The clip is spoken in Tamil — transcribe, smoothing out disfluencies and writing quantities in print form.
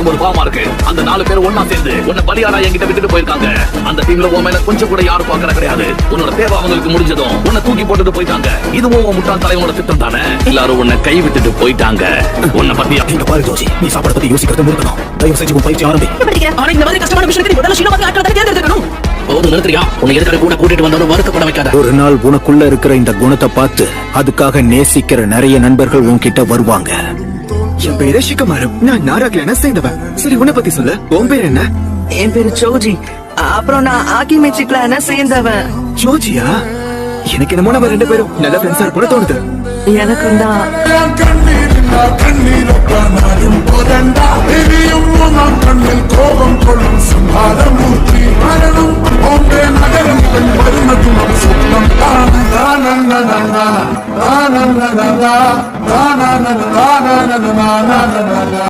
நினைக்கும் போது பாவமா இருக்கு. அந்த 4 பேர் ஒண்ணா சேர்ந்து உன்னை பலியாடா என்கிட்ட விட்டுட்டு போயிருக்காங்க. அந்த டீம்ல உன் மேல கொஞ்சம் கூட யாரும் பாக்கற கிடையாது. உன்னோட தேவை அவங்களுக்கு முடிஞ்சதும் உன்னை தூக்கி போட்டுட்டு போயிட்டாங்க. இதுவும் உன் முட்டாள் தலைவனோட திட்டம் தானே? எல்லாரும் உன்னை கை விட்டுட்டு போயிட்டாங்க. உன்னை பத்தி இங்க பாரு ஜோஜி, நீ சாப்பாடு பத்தி யோசிக்கிறது நிறுத்தணும். தயவு செஞ்சு உன் பயிற்சி ஆரம்பி. ஆனா இந்த மாதிரி கஷ்டமான விஷயத்துக்கு நீ முதல்ல சீனவாதி ஆட்களை தேர்ந்தெடுக்கணும். போதும் நிறுத்துறியா? உன்னை எதுக்காக கூட கூட்டிட்டு வந்தவன வருத்தப்பட வைக்காத. ஒரு நாள் உனக்குள்ள இருக்கிற இந்த குணத்தை பார்த்து அதுக்காக நேசிக்கிற நிறைய நண்பர்கள் உன்கிட்ட வருவாங்க. என் பேரு சிக்கமாரு. நான் நாராக்லனா சேர்ந்தவன். சரி, உன்னை பத்தி சொல்லு. உன் பேர் என்ன? என் பேரு ஜோஜி. அப்புறம் நான் ஆகிமேச்சிக்ல சேர்ந்தவன். ஜோஜியா? எனக்கு என்னமோ நம்ம 2 பேரும் நல்ல ஃப்ரெண்ட்ஸா இருப்போம்னு தோணுது. எனக்கும் தான்.